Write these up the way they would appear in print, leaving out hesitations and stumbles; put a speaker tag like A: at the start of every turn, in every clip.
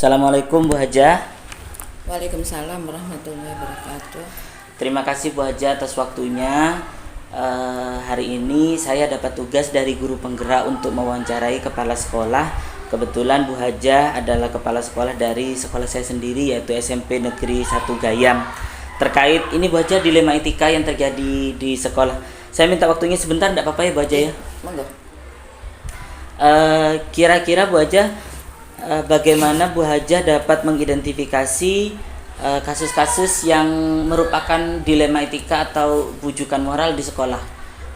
A: Assalamualaikum Bu Haja.
B: Waalaikumsalam warahmatullahi wabarakatuh.
A: Terima kasih Bu Haja atas waktunya. Hari ini saya dapat tugas dari guru penggerak untuk mewawancarai kepala sekolah. Kebetulan Bu Haja adalah kepala sekolah dari sekolah saya sendiri, yaitu SMP Negeri 1 Gayam. Terkait ini Bu Haja, dilema etika yang terjadi di sekolah. Saya minta waktunya sebentar, tidak apa-apa ya Bu Haja ya?
B: Monggo.
A: Kira-kira Bu Haja, bagaimana Bu Haja dapat mengidentifikasi kasus-kasus yang merupakan dilema etika atau bujukan moral di sekolah?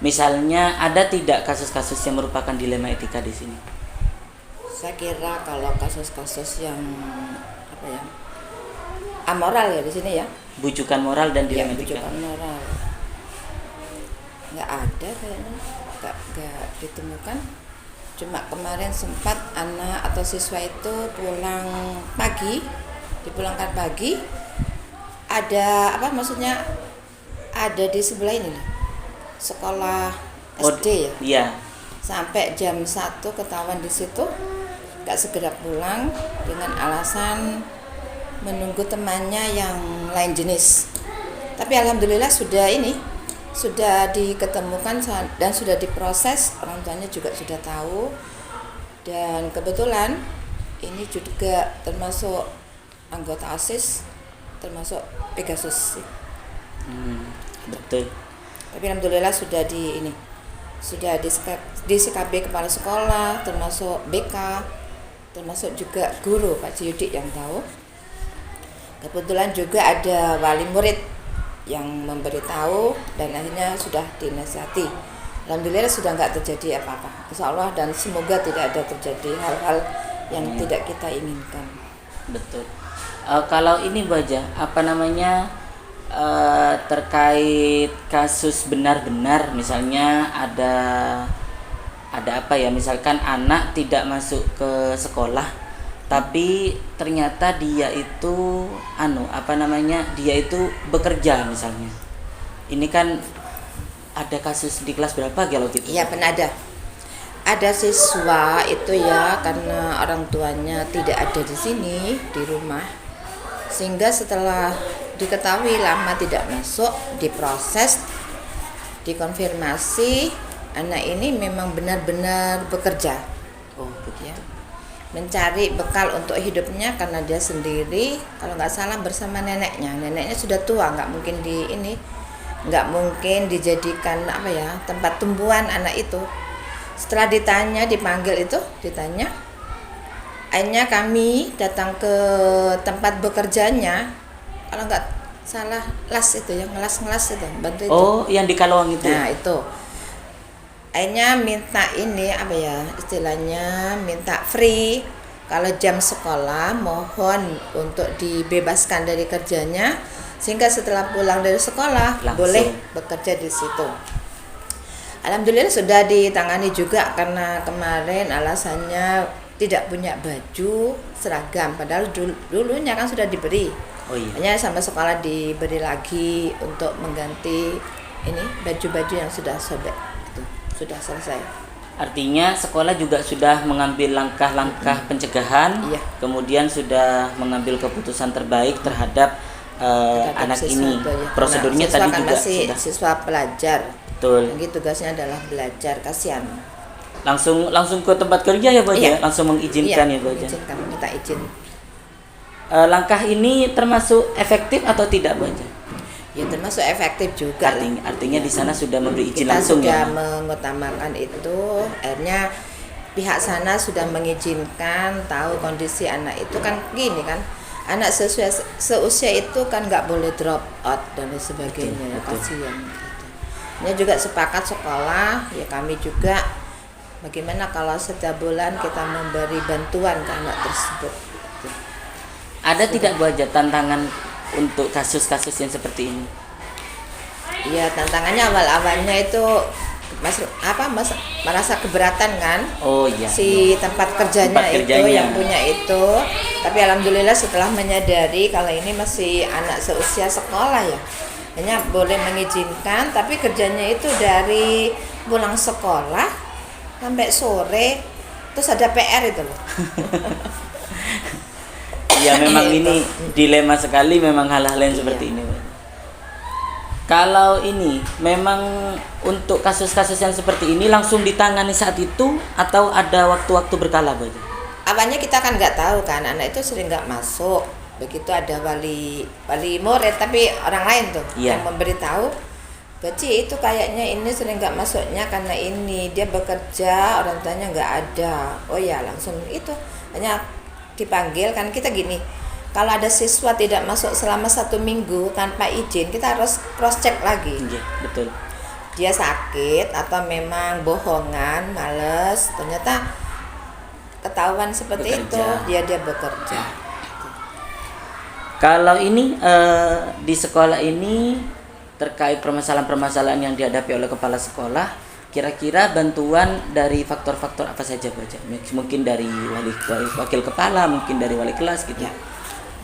A: Misalnya, ada tidak kasus-kasus yang merupakan dilema etika di sini?
B: Saya kira kalau kasus-kasus yang amoral ya di sini ya.
A: Bujukan moral dan dilema etika.
B: Bujukan moral. Nggak ada kayaknya, nggak ditemukan. Cuma kemarin sempat anak atau siswa itu pulang pagi, dipulangkan pagi, ada ada di sebelah ini loh, sekolah SD ya.
A: Iya.
B: Sampai jam 1 ketahuan di situ, nggak segera pulang dengan alasan menunggu temannya yang lain jenis. Tapi alhamdulillah sudah diketemukan dan sudah diproses, orang tuanya juga sudah tahu, dan kebetulan ini juga termasuk anggota OSIS, termasuk Pegasus.
A: Betul.
B: Tapi alhamdulillah sudah di CKB kepala sekolah, termasuk BK, termasuk juga guru Pak Ciyudi yang tahu. Kebetulan juga ada wali murid yang memberitahu dan akhirnya sudah dinasihati. Alhamdulillah sudah nggak terjadi apa-apa, insya Allah, dan semoga tidak ada terjadi hal-hal yang tidak kita inginkan.
A: Betul. Kalau ini Bu Haja, terkait kasus benar-benar, misalnya ada apa ya, misalkan anak tidak masuk ke sekolah tapi ternyata dia itu dia itu bekerja misalnya. Ini kan ada kasus di kelas berapa kalau gitu?
B: Iya, benar ada siswa itu ya, karena orang tuanya tidak ada di sini di rumah, sehingga setelah diketahui lama tidak masuk, diproses, dikonfirmasi anak ini memang benar-benar bekerja.
A: Oh begitu.
B: Ya, mencari bekal untuk hidupnya karena dia sendiri, kalau nggak salah bersama neneknya sudah tua, nggak mungkin dijadikan tempat tumbuhan anak itu. Setelah dipanggil, akhirnya kami datang ke tempat bekerjanya, kalau nggak salah las itu yang ngelas itu, bantu itu.
A: Oh, yang di Kalawang itu.
B: Nah itu akhirnya minta istilahnya minta free. Kalau jam sekolah mohon untuk dibebaskan dari kerjanya, sehingga setelah pulang dari sekolah boleh bekerja di situ. Alhamdulillah sudah ditangani juga, karena kemarin alasannya tidak punya baju seragam, padahal dulunya kan sudah diberi.
A: Oh iya.
B: Hanya sama sekolah diberi lagi untuk mengganti baju-baju yang sudah sobek. Sudah selesai.
A: Artinya sekolah juga sudah mengambil langkah-langkah pencegahan,
B: iya.
A: Kemudian sudah mengambil keputusan terbaik terhadap anak ini.
B: Ya.
A: Prosedurnya tadi
B: kan
A: juga
B: masih
A: sudah.
B: Siswa pelajar.
A: Betul.
B: Jadi tugasnya adalah belajar, kasihan.
A: Langsung ke tempat kerja ya Bu Haja?
B: Iya.
A: Langsung mengizinkan
B: iya,
A: ya Bu Haja?
B: Mengizinkan, minta izin.
A: Langkah ini termasuk efektif atau tidak Bu Haja?
B: Ya termasuk efektif juga.
A: Artinya di sana sudah memberi izin
B: kita
A: langsung
B: sudah
A: ya?
B: mengutamakan itu, akhirnya pihak sana sudah mengizinkan, tahu kondisi anak itu kan gini kan, anak seusia itu kan nggak boleh drop out dan sebagainya. Kasihan gitu. Ini juga sepakat sekolah, ya kami juga bagaimana kalau setiap bulan kita memberi bantuan ke anak tersebut.
A: Ada tidak Bu Haja tantangan untuk kasus-kasus yang seperti ini?
B: Ya tantangannya awalnya itu merasa keberatan kan.
A: Oh iya.
B: Si tempat kerjanya itu yang punya itu. Tapi alhamdulillah setelah menyadari kalau ini masih anak seusia sekolah ya, hanya boleh mengizinkan, tapi kerjanya itu dari pulang sekolah sampai sore, terus ada PR itu loh.
A: Ya memang
B: Itu.
A: ini dilema sekali memang hal-hal yang seperti ini. Kalau ini memang untuk kasus-kasus yang seperti ini langsung ditangani saat itu atau ada waktu-waktu berkala, Bu?
B: Awalnya kita kan nggak tahu kan, anak itu sering nggak masuk. Begitu ada wali murid tapi orang lain tuh
A: Iya.
B: yang memberitahu, Baci itu kayaknya ini sering nggak masuknya karena ini dia bekerja, orang tuanya nggak ada. Oh ya langsung itu hanya dipanggil kan kita gini. Kalau ada siswa tidak masuk selama 1 minggu tanpa izin, kita harus cross check lagi.
A: Iya, betul.
B: Dia sakit atau memang bohongan, males, ternyata ketahuan seperti
A: Bekerja.
B: itu, dia bekerja.
A: Kalau ini di sekolah ini terkait permasalahan-permasalahan yang dihadapi oleh kepala sekolah, kira-kira bantuan dari faktor-faktor apa saja, Bu? Mungkin dari wakil kepala, mungkin dari wali kelas gitu.
B: Ya.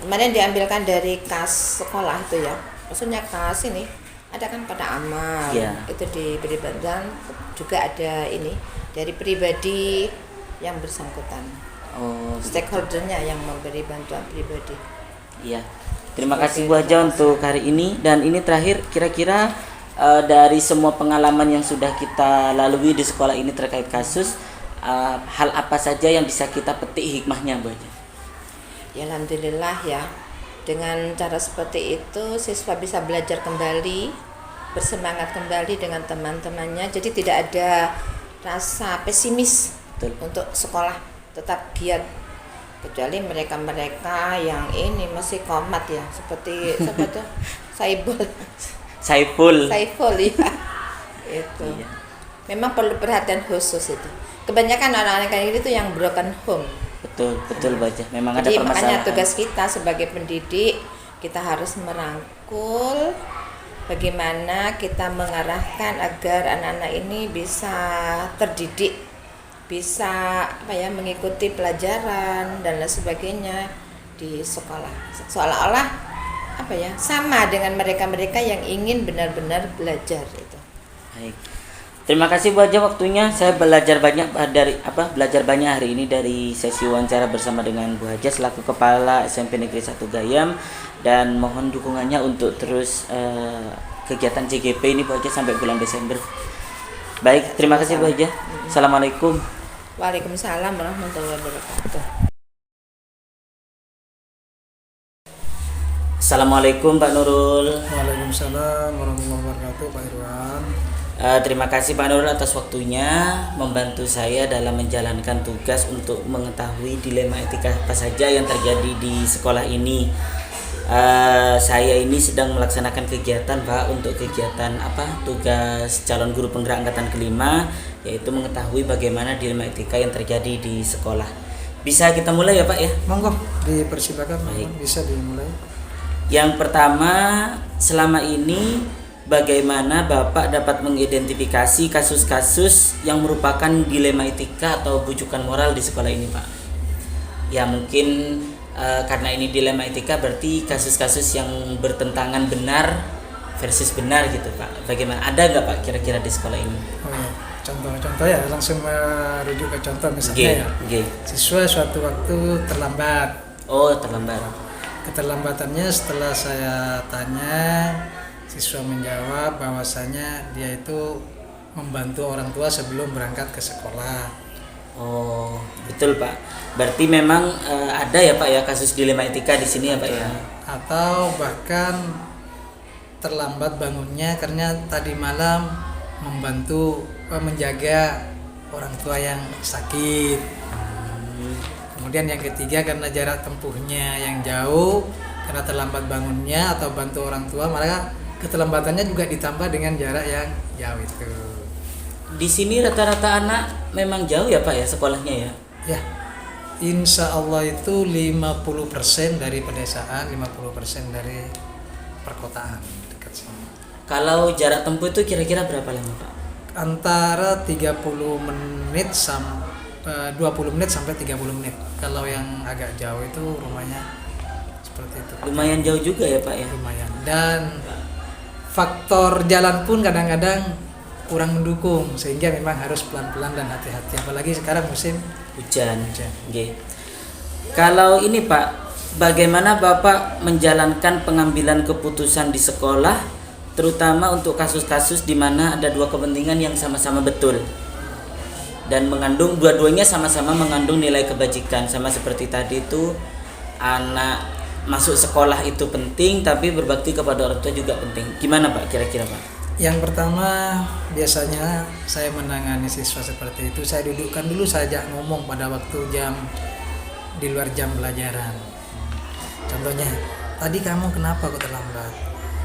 B: Kemarin diambilkan dari kas sekolah itu ya, maksudnya kas ini ada kan pada amal,
A: Ya.
B: itu diberi bantuan, juga ada ini dari pribadi yang bersangkutan,
A: Oh,
B: stakeholdernya yang memberi bantuan pribadi.
A: iya. Terima kasih Bu Haja untuk hari ini. Dan ini terakhir, kira-kira dari semua pengalaman yang sudah kita lalui di sekolah ini terkait kasus, hal apa saja yang bisa kita petik hikmahnya, Bu Haja?
B: Ya alhamdulillah ya, dengan cara seperti itu siswa bisa belajar kembali, bersemangat kembali dengan teman-temannya, jadi tidak ada rasa pesimis.
A: Betul.
B: Untuk sekolah tetap giat, kecuali mereka-mereka yang ini masih komat ya, seperti siapa tuh
A: Saiful.
B: Saiful ya itu.
A: Iya.
B: Memang perlu perhatian khusus itu. Kebanyakan orang-orang kayak gitu yang broken home.
A: Betul Bu Haja. Memang ada
B: Jadi makanya
A: permasalahan.
B: tugas kita sebagai pendidik, kita harus merangkul bagaimana kita mengarahkan agar anak-anak ini bisa terdidik, bisa mengikuti pelajaran dan lain sebagainya di sekolah. Seolah-olah sama dengan mereka-mereka yang ingin benar-benar belajar itu.
A: Baik. Terima kasih Bu Haja waktunya. Saya belajar banyak belajar banyak hari ini dari sesi wawancara bersama dengan Bu Haja selaku Kepala SMP Negeri 1 Gayam, dan mohon dukungannya untuk terus kegiatan CGP ini Bu Haja sampai bulan Desember. Baik, terima kasih Bu Haja. Assalamualaikum.
B: Waalaikumsalam warahmatullahi wabarakatuh.
A: Assalamualaikum Pak Nurul.
C: Waalaikumsalam warahmatullahi wabarakatuh, Pak Irwan.
A: Terima kasih Pak Nurul atas waktunya membantu saya dalam menjalankan tugas untuk mengetahui dilema etika apa saja yang terjadi di sekolah ini. Saya ini sedang melaksanakan kegiatan Pak, untuk kegiatan tugas calon guru penggerak angkatan kelima, yaitu mengetahui bagaimana dilema etika yang terjadi di sekolah. Bisa kita mulai ya Pak ya?
C: Monggo dipersilakan,
A: Baik.
C: bisa dimulai.
A: Yang pertama, selama ini bagaimana Bapak dapat mengidentifikasi kasus-kasus yang merupakan dilema etika atau bujukan moral di sekolah ini Pak? Ya mungkin karena ini dilema etika berarti kasus-kasus yang bertentangan benar versus benar gitu Pak. Bagaimana? Ada nggak Pak kira-kira di sekolah ini?
C: Oh ya, contoh ya, langsung merujuk ke contoh misalnya ya. Siswa suatu waktu terlambat.
A: Oh, terlambat.
C: Keterlambatannya setelah saya tanya, siswa menjawab bahwasanya dia itu membantu orang tua sebelum berangkat ke sekolah.
A: Oh, betul Pak. Berarti memang ada ya Pak ya kasus dilema etika di sini ya Pak ya.
C: Atau bahkan terlambat bangunnya karena tadi malam membantu menjaga orang tua yang sakit. Kemudian yang ketiga karena jarak tempuhnya yang jauh, karena terlambat bangunnya atau bantu orang tua, maka keterlambatannya juga ditambah dengan jarak yang jauh itu.
A: Di sini rata-rata anak memang jauh ya Pak ya sekolahnya ya?
C: Ya, insya Allah itu 50% dari pedesaan, 50% dari perkotaan dekat sini.
A: Kalau jarak tempuh itu kira-kira berapa lama Pak?
C: Antara 30 menit sampai 20 menit sampai 30 menit. Kalau yang agak jauh itu rumahnya seperti itu.
A: Lumayan jauh juga ya Pak ya?
C: Lumayan. Dan faktor jalan pun kadang-kadang kurang mendukung, sehingga memang harus pelan-pelan dan hati-hati. Apalagi sekarang musim
A: Hujan.
C: hujan.
A: Oke. Kalau ini Pak, bagaimana Bapak menjalankan pengambilan keputusan di sekolah, terutama untuk kasus-kasus di mana ada dua kepentingan yang sama-sama betul dan mengandung, dua-duanya sama-sama mengandung nilai kebajikan. Sama seperti tadi itu, anak masuk sekolah itu penting, tapi berbakti kepada orang tua juga penting. Gimana Pak kira-kira Pak?
C: Yang pertama, biasanya saya menangani siswa seperti itu, saya dudukkan dulu, saya ajak ngomong pada waktu jam di luar jam pelajaran. Contohnya, tadi kamu kenapa kok terlambat?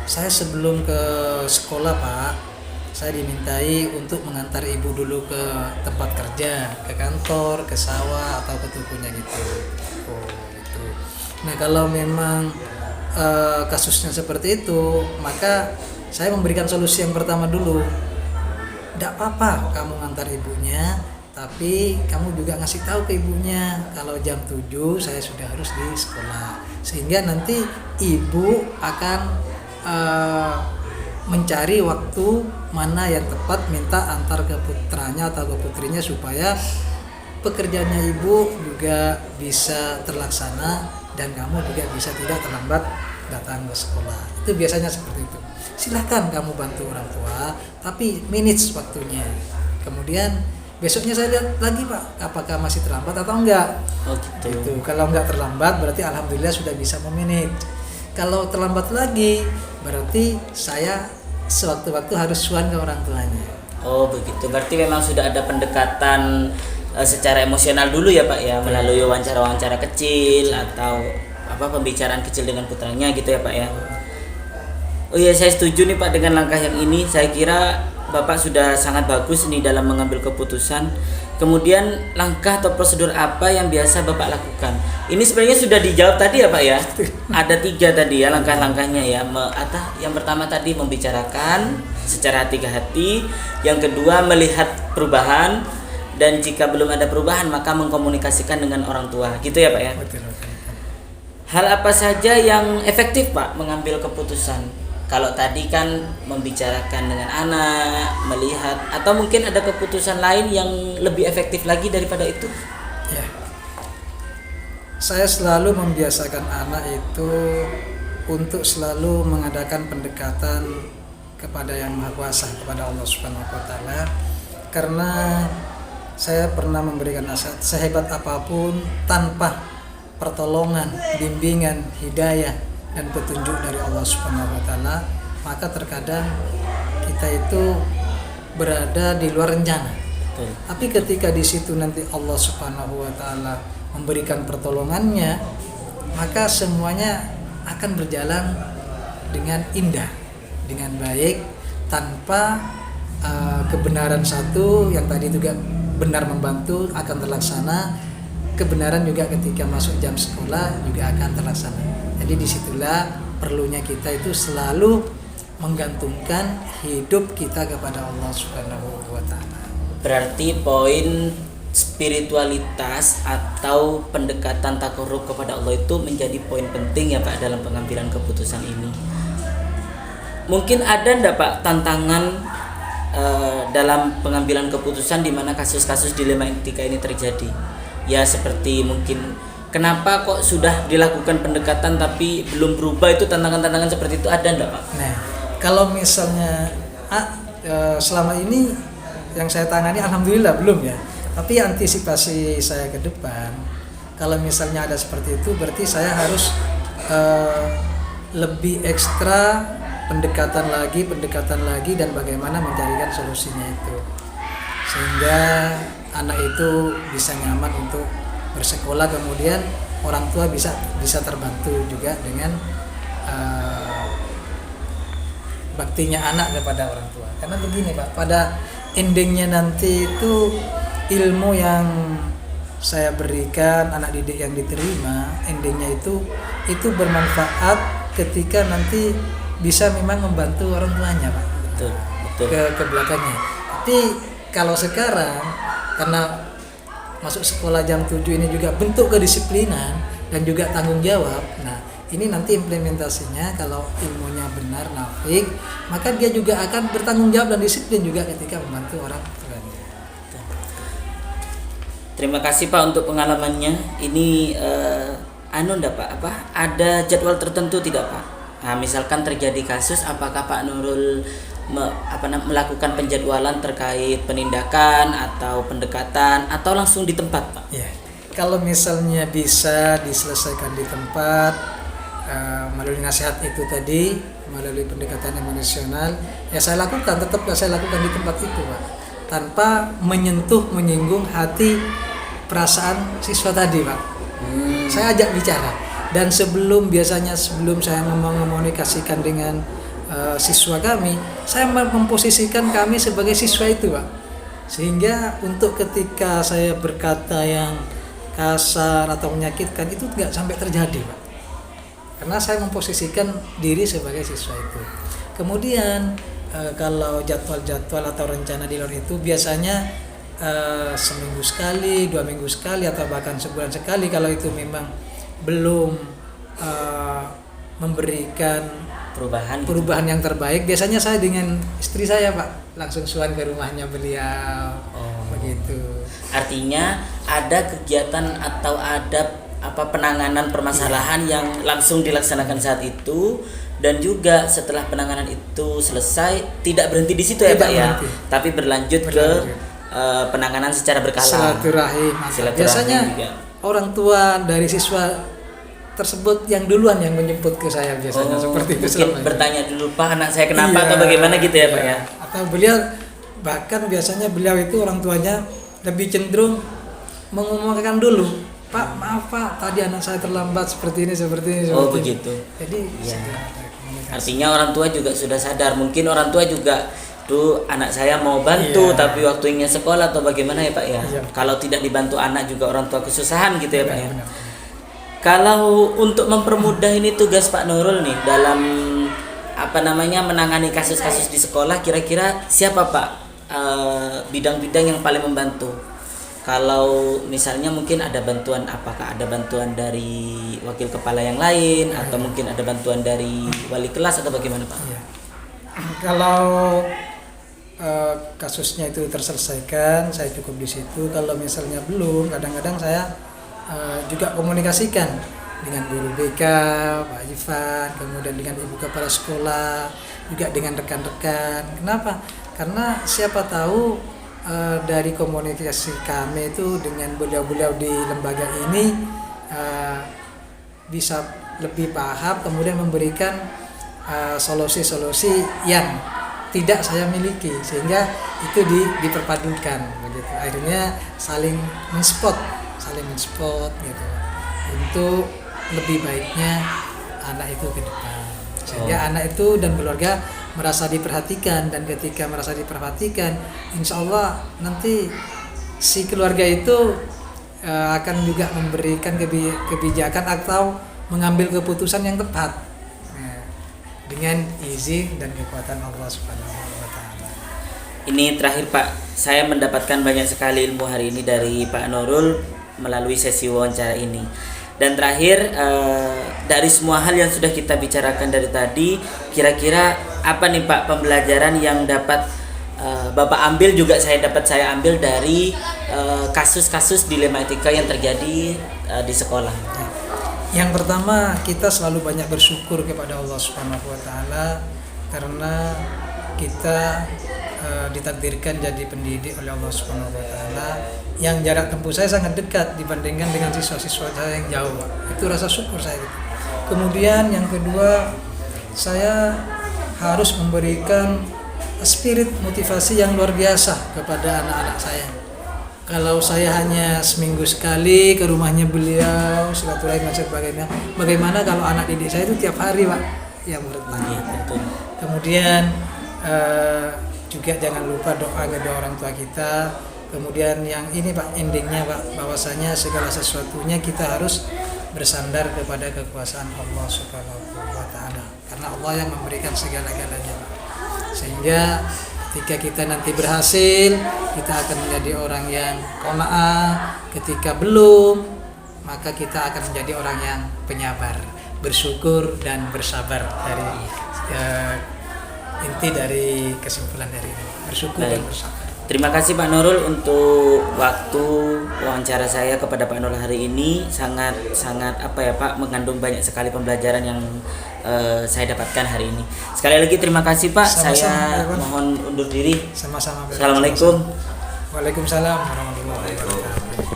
C: Saya sebelum ke sekolah Pak, saya dimintai untuk mengantar ibu dulu ke tempat kerja, ke kantor, ke sawah atau ke tukunya gitu. Oh gitu. Nah kalau memang kasusnya seperti itu, maka saya memberikan solusi yang pertama dulu. Tidak apa-apa kamu ngantar ibunya, tapi kamu juga ngasih tahu ke ibunya kalau jam 7 saya sudah harus di sekolah, sehingga nanti ibu akan mencari waktu mana yang tepat, minta antar ke putranya atau ke putrinya supaya pekerjaannya ibu juga bisa terlaksana dan kamu juga bisa tidak terlambat datang ke sekolah. Itu biasanya seperti itu. Silahkan kamu bantu orang tua, tapi manage waktunya. Kemudian besoknya saya lihat lagi Pak, apakah masih terlambat atau enggak.
A: Oh gitu.
C: Kalau enggak terlambat berarti alhamdulillah sudah bisa memanage. Kalau terlambat lagi berarti saya sewaktu-waktu harus suan ke orang tuanya.
A: Oh begitu. Berarti memang sudah ada pendekatan secara emosional dulu ya Pak ya, melalui wawancara-wawancara kecil atau pembicaraan kecil dengan putranya gitu ya Pak ya. Oh iya, saya setuju nih Pak dengan langkah yang ini. Saya kira Bapak sudah sangat bagus nih dalam mengambil keputusan. Kemudian langkah atau prosedur apa yang biasa Bapak lakukan? Ini sebenarnya sudah dijawab tadi ya Pak ya. Ada 3 tadi ya langkah-langkahnya ya. Yang pertama tadi membicarakan secara hati ke hati. Yang kedua melihat perubahan. Dan jika belum ada perubahan maka mengkomunikasikan dengan orang tua. Gitu ya Pak ya. Hal apa saja yang efektif Pak mengambil keputusan? Kalau tadi kan membicarakan dengan anak, melihat, atau mungkin ada keputusan lain yang lebih efektif lagi daripada itu?
C: Ya, saya selalu membiasakan anak itu untuk selalu mengadakan pendekatan kepada Yang Maha Kuasa, kepada Allah Subhanahu wa Ta'ala, karena saya pernah memberikan nasihat, sehebat apapun tanpa pertolongan, bimbingan, hidayah dan petunjuk dari Allah Subhanahu wa Ta'ala, maka terkadang kita itu berada di luar rencana. Tapi ketika di situ nanti Allah Subhanahu wa Ta'ala memberikan pertolongannya, maka semuanya akan berjalan dengan indah, dengan baik, tanpa kebenaran satu yang tadi juga benar membantu akan terlaksana, kebenaran juga ketika masuk jam sekolah juga akan terlaksana. Jadi disitulah perlunya kita itu selalu menggantungkan hidup kita kepada Allah Subhanahu wa Ta'ala.
A: Berarti poin spiritualitas atau pendekatan takarrub kepada Allah itu menjadi poin penting ya Pak dalam pengambilan keputusan ini. Mungkin ada enggak Pak tantangan dalam pengambilan keputusan di mana kasus-kasus dilema etika ini terjadi? Ya seperti mungkin kenapa kok sudah dilakukan pendekatan tapi belum berubah, itu tantangan-tantangan seperti itu ada enggak Pak?
C: Nah, kalau misalnya selama ini yang saya tangani alhamdulillah belum ya. Tapi antisipasi saya ke depan, kalau misalnya ada seperti itu berarti saya harus lebih ekstra pendekatan lagi dan bagaimana mencarikan solusinya itu. Sehingga anak itu bisa nyaman untuk bersekolah, kemudian orang tua bisa terbantu juga dengan baktinya anak kepada orang tua. Karena begini Pak, pada endingnya nanti itu ilmu yang saya berikan, anak didik yang diterima, endingnya itu bermanfaat ketika nanti bisa memang membantu orang tuanya Pak.
A: Betul.
C: Ke belakangnya. Tapi kalau sekarang karena masuk sekolah jam 7 ini juga bentuk kedisiplinan dan juga tanggung jawab. Nah, ini nanti implementasinya kalau ilmunya benar nafik, maka dia juga akan bertanggung jawab dan disiplin juga ketika membantu orang tuanya.
A: Terima kasih Pak untuk pengalamannya. Ini ndak Pak, ada jadwal tertentu tidak Pak? Nah, misalkan terjadi kasus, apakah Pak Nurul melakukan penjadwalan terkait penindakan atau pendekatan atau langsung di tempat Pak?
C: Ya, kalau misalnya bisa diselesaikan di tempat melalui nasihat itu tadi, melalui pendekatan emosional, ya saya lakukan, tetap saya lakukan di tempat itu Pak, tanpa menyinggung hati perasaan siswa tadi Pak. Saya ajak bicara, dan sebelum saya mengomunikasikan dengan siswa kami, saya memposisikan kami sebagai siswa itu Pak, sehingga untuk ketika saya berkata yang kasar atau menyakitkan itu nggak sampai terjadi Pak, karena saya memposisikan diri sebagai siswa itu. Kemudian kalau jadwal-jadwal atau rencana di luar itu biasanya seminggu sekali, 2 minggu sekali, atau bahkan sebulan sekali. Kalau itu memang belum memberikan perubahan yang terbaik, biasanya saya dengan istri saya Pak langsung suan ke rumahnya beliau. Begitu.
A: Artinya ada kegiatan atau ada penanganan permasalahan yang langsung dilaksanakan saat itu, dan juga setelah penanganan itu selesai tidak berhenti di situ ya Pak ya, tapi berlanjut ke penanganan secara berkala.
C: Silaturahim. Biasanya juga orang tua dari siswa tersebut yang duluan yang menjemput ke saya biasanya, seperti itu.
A: Mungkin bertanya dulu Pak, anak saya kenapa atau bagaimana gitu ya Pak ya.
C: Atau beliau bahkan biasanya beliau itu orang tuanya lebih cenderung mengumumkan dulu, Pak maaf Pak, tadi anak saya terlambat seperti ini.
A: Begitu.
C: Jadi
A: artinya orang tua juga sudah sadar, mungkin orang tua juga tuh anak saya mau bantu tapi waktunya sekolah atau bagaimana ya Pak ya. Kalau tidak dibantu anak juga orang tua kesusahan gitu ya Pak ya. Kalau untuk mempermudah ini tugas Pak Nurul nih dalam menangani kasus-kasus di sekolah, kira-kira siapa Pak bidang-bidang yang paling membantu? Kalau misalnya mungkin ada bantuan, apakah ada bantuan dari wakil kepala yang lain atau mungkin ada bantuan dari wali kelas atau bagaimana Pak?
C: Kalau kasusnya itu terselesaikan, saya cukup di situ. Kalau misalnya belum, kadang-kadang saya juga komunikasikan dengan guru BK, Pak Ivan, kemudian dengan ibu kepala sekolah, juga dengan rekan-rekan. Kenapa? Karena siapa tahu dari komunikasi kami itu dengan beliau-beliau di lembaga ini bisa lebih paham, kemudian memberikan solusi-solusi yang tidak saya miliki, sehingga itu diperpadukan begitu. Akhirnya saling menspot gitu untuk lebih baiknya anak itu ke depan, sehingga anak itu dan keluarga merasa diperhatikan, dan ketika merasa diperhatikan, insya Allah nanti si keluarga itu akan juga memberikan kebijakan atau mengambil keputusan yang tepat dengan izin dan kekuatan Allah Subhanahu wa taala.
A: Ini terakhir Pak, saya mendapatkan banyak sekali ilmu hari ini dari Pak Nurul melalui sesi wawancara ini. Dan terakhir, dari semua hal yang sudah kita bicarakan dari tadi, kira-kira apa nih Pak pembelajaran yang dapat Bapak ambil, juga saya ambil dari kasus-kasus dilema etika yang terjadi di sekolah?
C: Yang pertama, kita selalu banyak bersyukur kepada Allah Subhanahu wa taala karena kita ditakdirkan jadi pendidik oleh Allah Subhanahu wa taala yang jarak tempuh saya sangat dekat dibandingkan dengan siswa-siswa saya yang jauh. Itu rasa syukur saya. Kemudian yang kedua, saya harus memberikan spirit motivasi yang luar biasa kepada anak-anak saya. Kalau saya hanya seminggu sekali ke rumahnya beliau, silaturahim dan sebagainya, bagaimana kalau anak didik saya itu tiap hari Pak yang bertanya. Kemudian juga jangan lupa doa kedua orang tua kita. Kemudian yang ini Pak, endingnya Pak, bahwasanya segala sesuatunya kita harus bersandar kepada kekuasaan Allah Subhanahu wa taala, karena Allah yang memberikan segala-galanya Pak. Sehingga ketika kita nanti berhasil, kita akan menjadi orang yang qanaah. Ketika belum, maka kita akan menjadi orang yang penyabar, bersyukur dan bersabar. Dari inti dari kesimpulan dari ini, bersyukur dan bersabar.
A: Terima kasih Pak Nurul untuk waktu wawancara saya kepada Pak Nurul hari ini. Sangat apa ya Pak, mengandung banyak sekali pembelajaran yang saya dapatkan hari ini. Sekali lagi terima kasih Pak.
C: Sama-sama,
A: Saya
C: Pak.
A: mohon undur diri.
C: Sama-sama.
A: Assalamualaikum.
C: Waalaikumsalam warahmatullahi wabarakatuh.